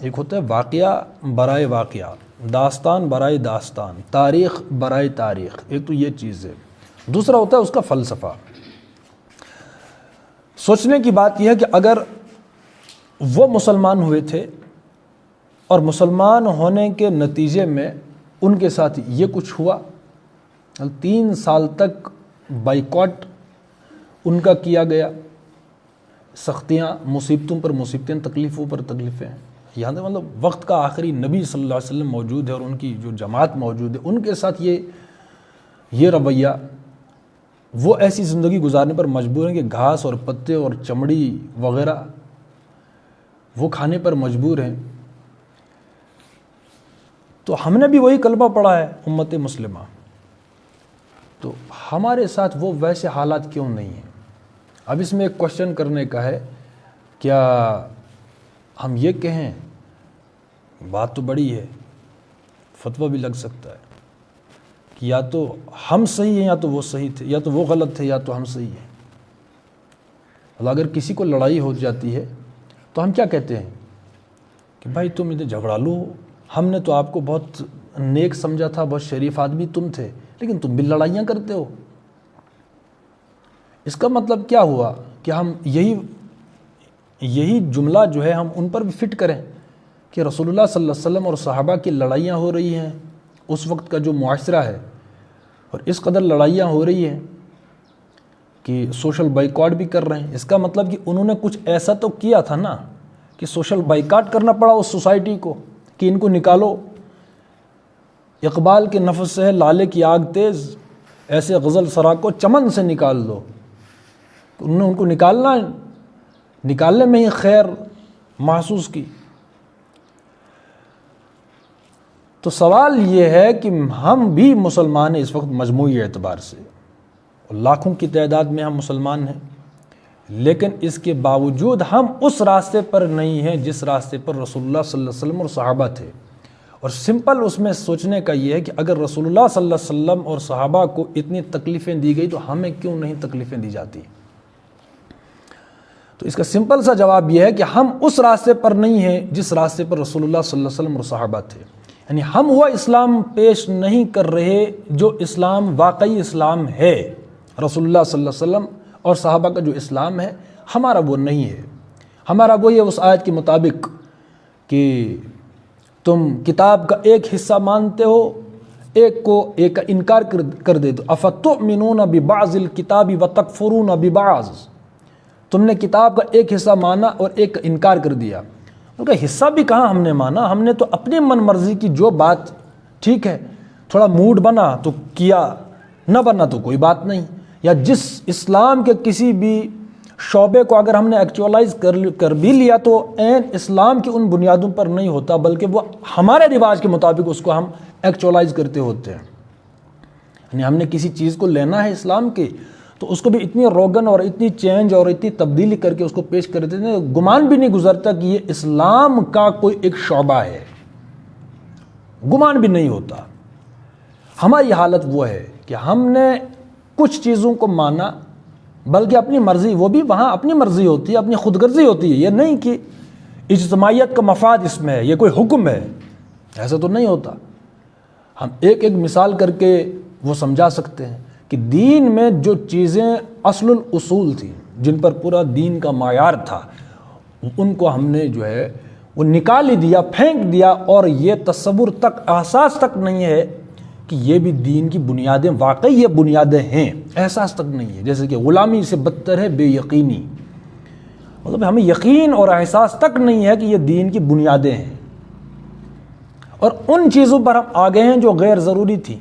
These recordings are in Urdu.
ایک ہوتا ہے واقعہ برائے واقعہ، داستان برائے داستان، تاریخ برائے تاریخ، ایک تو یہ چیز ہے۔ دوسرا ہوتا ہے اس کا فلسفہ۔ سوچنے کی بات یہ ہے کہ اگر وہ مسلمان ہوئے تھے اور مسلمان ہونے کے نتیجے میں ان کے ساتھ یہ کچھ ہوا، 3 سال تک بائیکاٹ ان کا کیا گیا، سختیاں، مصیبتوں پر مصیبتیں، تکلیفوں پر تکلیفیں، یہاں تک مطلب وقت کا آخری نبی صلی اللہ علیہ وسلم موجود ہے اور ان کی جو جماعت موجود ہے، ان کے ساتھ یہ رویہ، وہ ایسی زندگی گزارنے پر مجبور ہیں کہ گھاس اور پتے اور چمڑی وغیرہ وہ کھانے پر مجبور ہیں۔ تو ہم نے بھی وہی کلمہ پڑھا ہے امت مسلمہ، تو ہمارے ساتھ وہ ویسے حالات کیوں نہیں ہیں؟ اب اس میں ایک کوشچن کرنے کا ہے، کیا ہم یہ کہیں، بات تو بڑی ہے، فتویٰ بھی لگ سکتا ہے کہ یا تو ہم صحیح ہیں یا تو وہ صحیح تھے، یا تو وہ غلط تھے یا تو ہم صحیح ہیں۔ اللہ اگر کسی کو لڑائی ہو جاتی ہے تو ہم کیا کہتے ہیں کہ بھائی تم ادھر جھگڑا لو، ہم نے تو آپ کو بہت نیک سمجھا تھا، بہت شریف آدمی تم تھے، لیکن تم بھی لڑائیاں کرتے ہو۔ اس کا مطلب کیا ہوا کہ ہم یہی جملہ جو ہے ہم ان پر بھی فٹ کریں کہ رسول اللہ صلی اللہ علیہ وسلم اور صحابہ کی لڑائیاں ہو رہی ہیں، اس وقت کا جو معاشرہ ہے، اور اس قدر لڑائیاں ہو رہی ہیں کہ سوشل بائیکاٹ بھی کر رہے ہیں، اس کا مطلب کہ انہوں نے کچھ ایسا تو کیا تھا نا کہ سوشل بائیکاٹ کرنا پڑا اس سوسائٹی کو کہ ان کو نکالو۔ اقبال کے نفس سے ہے لالے کی آگ تیز، ایسے غزل سرا کو چمن سے نکال دو۔ انہوں نے ان کو نکالنے میں ہی خیر محسوس کی۔ تو سوال یہ ہے کہ ہم بھی مسلمان ہیں اس وقت مجموعی اعتبار سے، لاکھوں کی تعداد میں ہم مسلمان ہیں، لیکن اس کے باوجود ہم اس راستے پر نہیں ہیں جس راستے پر رسول اللہ صلی اللہ علیہ وسلم اور صحابہ تھے۔ اور سمپل اس میں سوچنے کا یہ ہے کہ اگر رسول اللہ صلی اللہ علیہ وسلم اور صحابہ کو اتنی تکلیفیں دی گئی تو ہمیں کیوں نہیں تکلیفیں دی جاتی؟ تو اس کا سمپل سا جواب یہ ہے کہ ہم اس راستے پر نہیں ہیں جس راستے پر رسول اللہ صلی اللہ علیہ وسلم اور صحابہ تھے، یعنی ہم وہ اسلام پیش نہیں کر رہے جو اسلام واقعی اسلام ہے۔ رسول اللہ صلی اللہ علیہ وسلم اور صحابہ کا جو اسلام ہے ہمارا وہ نہیں ہے۔ ہمارا وہ یہ اس آیت کے مطابق کہ تم کتاب کا ایک حصہ مانتے ہو، ایک کا انکار کر دے دو، افتؤمنون ببعض الکتاب وتکفرون ببعض، تم نے کتاب کا ایک حصہ مانا اور ایک کا انکار کر دیا۔ ان کا حصہ بھی کہاں ہم نے مانا، ہم نے تو اپنی من مرضی کی جو بات، ٹھیک ہے تھوڑا موڈ بنا تو کیا، نہ بنا تو کوئی بات نہیں، یا جس اسلام کے کسی بھی شعبے کو اگر ہم نے ایکچولائز کر بھی لیا تو عین اسلام کی ان بنیادوں پر نہیں ہوتا، بلکہ وہ ہمارے رواج کے مطابق اس کو ہم ایکچولائز کرتے ہوتے ہیں۔ یعنی ہم نے کسی چیز کو لینا ہے اسلام کے تو اس کو بھی اتنی روگن اور اتنی چینج اور اتنی تبدیلی کر کے اس کو پیش کر دیتے ہیں، گمان بھی نہیں گزرتا کہ یہ اسلام کا کوئی ایک شعبہ ہے، گمان بھی نہیں ہوتا۔ ہماری حالت وہ ہے کہ ہم نے کچھ چیزوں کو مانا، بلکہ اپنی مرضی، وہ بھی وہاں اپنی مرضی ہوتی ہے، اپنی خود غرضی ہوتی ہے، یہ نہیں کہ اجتماعیت کا مفاد اس میں ہے، یہ کوئی حکم ہے، ایسا تو نہیں ہوتا۔ ہم ایک مثال کر کے وہ سمجھا سکتے ہیں کہ دین میں جو چیزیں اصل الاصول تھیں، جن پر پورا دین کا معیار تھا، ان کو ہم نے جو ہے وہ نکال ہی دیا، پھینک دیا، اور یہ تصور تک، احساس تک نہیں ہے کہ یہ بھی دین کی بنیادیں، واقعی یہ بنیادیں ہیں، احساس تک نہیں ہے۔ جیسے کہ غلامی سے بدتر ہے بے یقینی، مطلب ہمیں یقین اور احساس تک نہیں ہے کہ یہ دین کی بنیادیں ہیں، اور ان چیزوں پر ہم آگے ہیں جو غیر ضروری تھی۔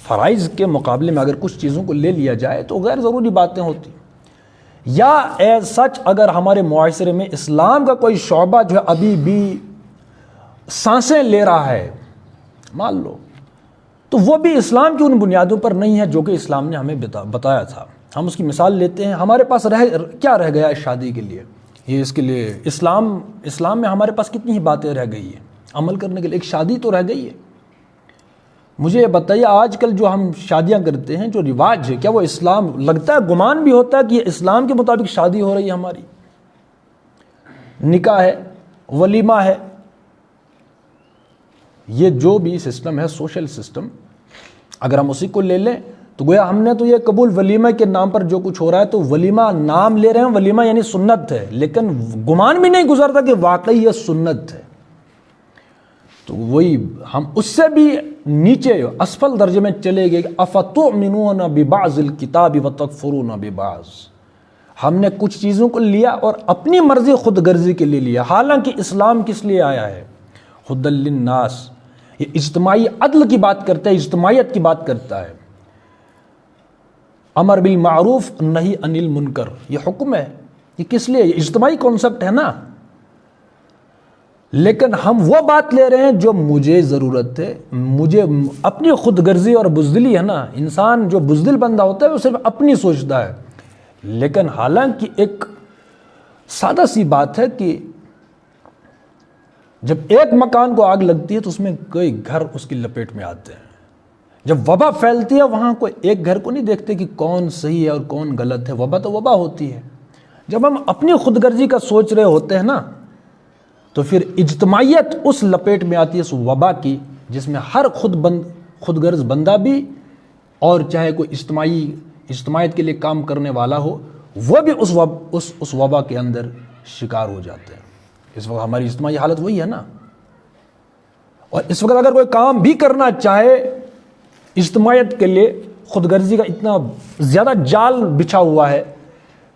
فرائض کے مقابلے میں اگر کچھ چیزوں کو لے لیا جائے تو غیر ضروری باتیں ہوتی، یا ایز سچ اگر ہمارے معاشرے میں اسلام کا کوئی شعبہ جو ہے ابھی بھی سانسیں لے رہا ہے، مان لو، تو وہ بھی اسلام کی ان بنیادوں پر نہیں ہے جو کہ اسلام نے ہمیں بتایا تھا۔ ہم اس کی مثال لیتے ہیں، ہمارے پاس کیا رہ گیا ہے شادی کے لیے، یہ اس کے لیے اسلام میں ہمارے پاس کتنی ہی باتیں رہ گئی ہیں عمل کرنے کے لیے، ایک شادی تو رہ گئی ہے۔ مجھے یہ بتائیے آج کل جو ہم شادیاں کرتے ہیں، جو رواج ہے، کیا وہ اسلام، لگتا ہے گمان بھی ہوتا ہے کہ یہ اسلام کے مطابق شادی ہو رہی ہے ہماری؟ نکاح ہے، ولیمہ ہے، یہ جو بھی سسٹم ہے سوشل سسٹم، اگر ہم اسی کو لے لیں تو گویا ہم نے تو یہ قبول ولیمہ کے نام پر جو کچھ ہو رہا ہے تو ولیمہ نام لے رہے ہیں، ولیمہ یعنی سنت ہے، لیکن گمان بھی نہیں گزرتا کہ واقعی یہ سنت ہے۔ تو وہی ہم اس سے بھی نیچے اسفل درجے میں چلے گئے کہ افتؤمنون ببعض الکتاب وتکفرون ببعض، ہم نے کچھ چیزوں کو لیا اور اپنی مرضی خود غرضی کے لیے لیا، حالانکہ اسلام کس لیے آیا ہے؟ ہدی للناس، یہ اجتماعی عدل کی بات کرتا ہے، اجتماعیت کی بات کرتا ہے، امر بالمعروف نہی عن المنکر، یہ حکم ہے، یہ کس لیے؟ یہ اجتماعی کانسیپٹ ہے نا۔ لیکن ہم وہ بات لے رہے ہیں جو مجھے ضرورت ہے، مجھے اپنی خود غرضی اور بزدلی ہے نا، انسان جو بزدل بندہ ہوتا ہے وہ صرف اپنی سوچتا ہے، لیکن حالانکہ ایک سادہ سی بات ہے کہ جب ایک مکان کو آگ لگتی ہے تو اس میں کئی گھر اس کی لپیٹ میں آتے ہیں، جب وبا پھیلتی ہے وہاں کوئی ایک گھر کو نہیں دیکھتے کہ کون صحیح ہے اور کون غلط ہے، وبا تو وبا ہوتی ہے۔ جب ہم اپنی خود غرضی کا سوچ رہے ہوتے ہیں نا تو پھر اجتماعیت اس لپیٹ میں آتی ہے اس وبا کی، جس میں ہر خود غرض بندہ بھی اور چاہے کوئی اجتماعیت کے لیے کام کرنے والا ہو وہ بھی اس وبا کے اندر شکار ہو جاتے ہیں۔ اس وقت ہماری اجتماعی حالت وہی ہے نا، اور اس وقت اگر کوئی کام بھی کرنا چاہے اجتماعیت کے لیے، خود غرضی کا اتنا زیادہ جال بچھا ہوا ہے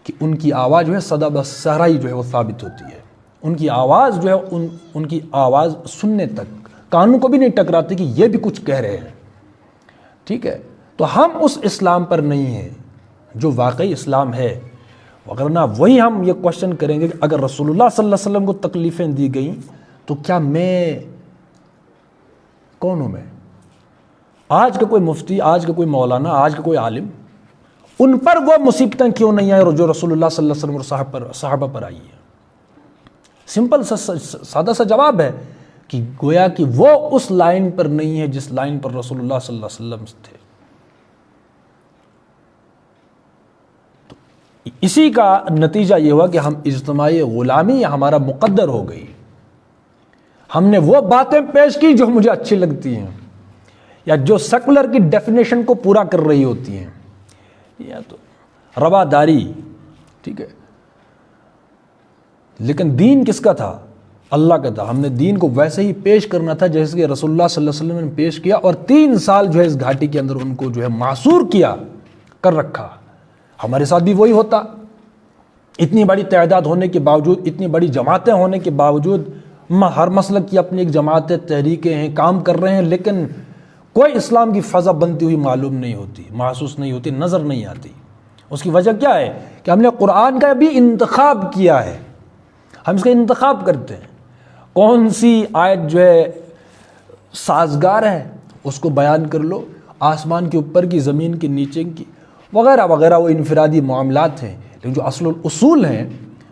کہ ان کی آواز جو ہے صدا بصحرائی جو ہے وہ ثابت ہوتی ہے، ان کی آواز جو ہے ان کی آواز سننے تک کانوں کو بھی نہیں ٹکراتی کہ یہ بھی کچھ کہہ رہے ہیں، ٹھیک ہے؟ تو ہم اس اسلام پر نہیں ہیں جو واقعی اسلام ہے، ورنہ وہی ہم یہ کوشچن کریں گے کہ اگر رسول اللہ صلی اللہ علیہ وسلم کو تکلیفیں دی گئیں تو کیا میں کون ہوں؟ میں آج کا کوئی مفتی، آج کا کوئی مولانا، آج کا کوئی عالم، ان پر وہ مصیبتیں کیوں نہیں آئیں جو رسول اللہ صلی اللہ علیہ وسلم اور صحابہ پر آئی ہیں؟ سمپل سادہ سا جواب ہے کہ گویا کہ وہ اس لائن پر نہیں ہے جس لائن پر رسول اللہ صلی اللہ علیہ وسلم تھے۔ تو اسی کا نتیجہ یہ ہوا کہ ہم اجتماعی غلامی ہمارا مقدر ہو گئی، ہم نے وہ باتیں پیش کی جو مجھے اچھی لگتی ہیں یا جو سیکولر کی ڈیفینیشن کو پورا کر رہی ہوتی ہیں، یا تو رواداری، ٹھیک ہے؟ لیکن دین کس کا تھا؟ اللہ کا تھا۔ ہم نے دین کو ویسے ہی پیش کرنا تھا جیسے کہ رسول اللہ صلی اللہ علیہ وسلم نے پیش کیا، اور 3 سال جو ہے اس گھاٹی کے اندر ان کو جو ہے معصور کیا، کر رکھا۔ ہمارے ساتھ بھی وہی ہوتا، اتنی بڑی تعداد ہونے کے باوجود، اتنی بڑی جماعتیں ہونے کے باوجود، ہر مسلک کی اپنی ایک جماعتیں، تحریکیں ہیں، کام کر رہے ہیں، لیکن کوئی اسلام کی فضا بنتی ہوئی معلوم نہیں ہوتی، محسوس نہیں ہوتی، نظر نہیں آتی۔ اس کی وجہ کیا ہے؟ کہ ہم نے قرآن کا بھی انتخاب کیا ہے، ہم اس کا انتخاب کرتے ہیں، کون سی آیت جو ہے سازگار ہے اس کو بیان کر لو، آسمان کے اوپر کی، زمین کے نیچے کی، وغیرہ وغیرہ، وہ انفرادی معاملات ہیں، لیکن جو اصل الاصول ہیں،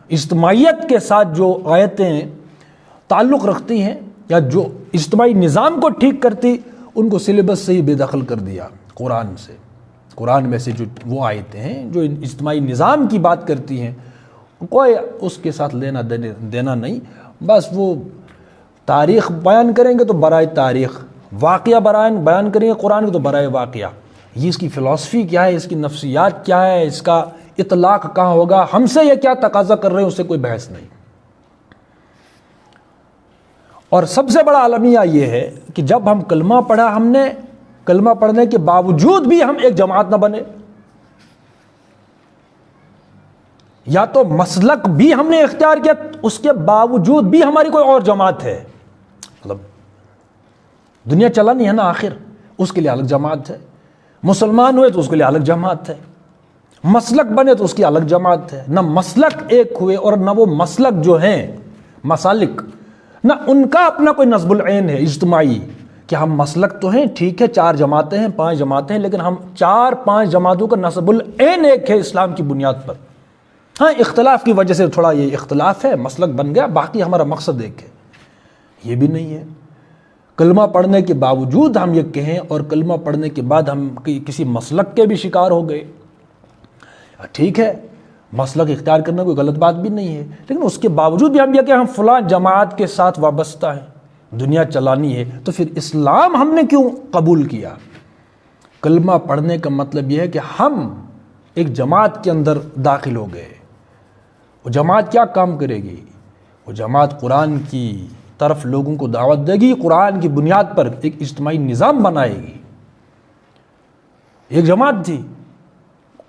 اجتماعیت کے ساتھ جو آیتیں تعلق رکھتی ہیں یا جو اجتماعی نظام کو ٹھیک کرتی، ان کو سلیبس سے ہی بے دخل کر دیا قرآن سے۔ قرآن میں سے جو وہ آیتیں ہیں جو اجتماعی نظام کی بات کرتی ہیں، کوئی اس کے ساتھ لینا دینا نہیں، بس وہ تاریخ بیان کریں گے تو برائے تاریخ، واقعہ بیان کریں گے قرآن کو تو برائے واقعہ۔ یہ اس کی فلسفی کیا ہے، اس کی نفسیات کیا ہے، اس کا اطلاق کہاں ہوگا، ہم سے یہ کیا تقاضا کر رہے ہیں، اس سے کوئی بحث نہیں۔ اور سب سے بڑا المیہ یہ ہے کہ جب ہم کلمہ پڑھا، ہم نے کلمہ پڑھنے کے باوجود بھی ہم ایک جماعت نہ بنے، یا تو مسلک بھی ہم نے اختیار کیا، اس کے باوجود بھی ہماری کوئی اور جماعت ہے، مطلب دنیا چلانی ہے نا آخر، اس کے لیے الگ جماعت ہے، مسلمان ہوئے تو اس کے لیے الگ جماعت ہے، مسلک بنے تو اس کی الگ جماعت ہے۔ نہ مسلک ایک ہوئے اور نہ وہ مسلک جو ہیں مسالک، نہ ان کا اپنا کوئی نصب العین ہے اجتماعی کہ ہم مسلک تو ہیں، ٹھیک ہے، 4 جماعتیں ہیں، 5 جماعتیں ہیں، لیکن ہم 4-5 جماعتوں کا نصب العین ایک ہے اسلام کی بنیاد پر۔ ہاں اختلاف کی وجہ سے تھوڑا یہ اختلاف ہے، مسلک بن گیا، باقی ہمارا مقصد ایک ہے، یہ بھی نہیں ہے۔ کلمہ پڑھنے کے باوجود ہم یہ کہیں اور کلمہ پڑھنے کے بعد ہم کسی مسلک کے بھی شکار ہو گئے، ٹھیک ہے، مسلک اختیار کرنا کوئی غلط بات بھی نہیں ہے، لیکن اس کے باوجود بھی ہم یہ کہ ہم فلاں جماعت کے ساتھ وابستہ ہیں، دنیا چلانی ہے، تو پھر اسلام ہم نے کیوں قبول کیا؟ کلمہ پڑھنے کا مطلب یہ ہے کہ ہم ایک جماعت کے اندر داخل ہو گئے۔ وہ جماعت کیا کام کرے گی؟ وہ جماعت قرآن کی طرف لوگوں کو دعوت دے گی، قرآن کی بنیاد پر ایک اجتماعی نظام بنائے گی۔ ایک جماعت تھی،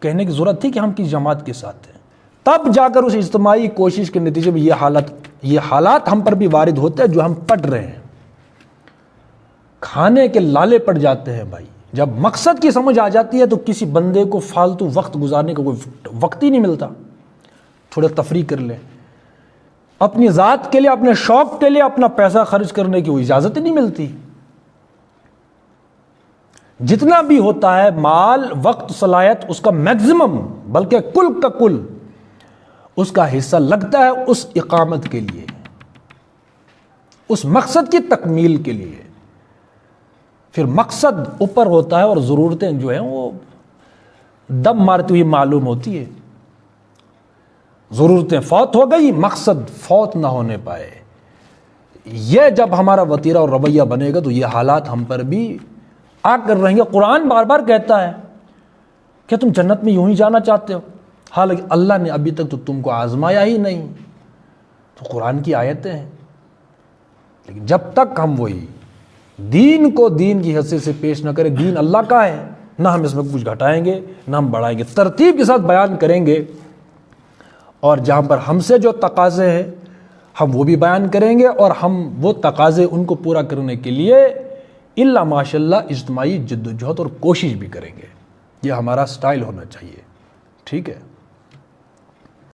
کہنے کی ضرورت تھی کہ ہم کس جماعت کے ساتھ ہیں، تب جا کر اس اجتماعی کوشش کے نتیجے میں یہ حالات ہم پر بھی وارد ہوتے ہیں جو ہم پڑھ رہے ہیں۔ کھانے کے لالے پڑ جاتے ہیں بھائی، جب مقصد کی سمجھ آ جاتی ہے تو کسی بندے کو فالتو وقت گزارنے کا کوئی وقت ہی نہیں ملتا۔ تھوڑا تفریح کر لیں، اپنی ذات کے لیے، اپنے شوق کے لیے اپنا پیسہ خرچ کرنے کی کوئی اجازت ہی نہیں ملتی۔ جتنا بھی ہوتا ہے مال، وقت، صلاحیت، اس کا میکزیمم بلکہ کل کا کل اس کا حصہ لگتا ہے اس اقامت کے لیے، اس مقصد کی تکمیل کے لیے۔ پھر مقصد اوپر ہوتا ہے اور ضرورتیں جو ہیں وہ دم مارتی ہوئی معلوم ہوتی ہے۔ ضرورتیں فوت ہو گئی، مقصد فوت نہ ہونے پائے۔ یہ جب ہمارا وتیرہ اور رویہ بنے گا تو یہ حالات ہم پر بھی آ کر رہیں گے۔ قرآن بار بار کہتا ہے کہ تم جنت میں یوں ہی جانا چاہتے ہو، حالانکہ اللہ نے ابھی تک تو تم کو آزمایا ہی نہیں۔ تو قرآن کی آیتیں ہیں، لیکن جب تک ہم وہی دین کو دین کی حیثیت سے پیش نہ کریں، دین اللہ کا ہے، نہ ہم اس میں کچھ گھٹائیں گے نہ ہم بڑھائیں گے، ترتیب کے ساتھ بیان کریں گے، اور جہاں پر ہم سے جو تقاضے ہیں ہم وہ بھی بیان کریں گے، اور ہم وہ تقاضے ان کو پورا کرنے کے لیے الا ماشاء اللہ اجتماعی جد و جہد اور کوشش بھی کریں گے۔ یہ ہمارا سٹائل ہونا چاہیے، ٹھیک ہے۔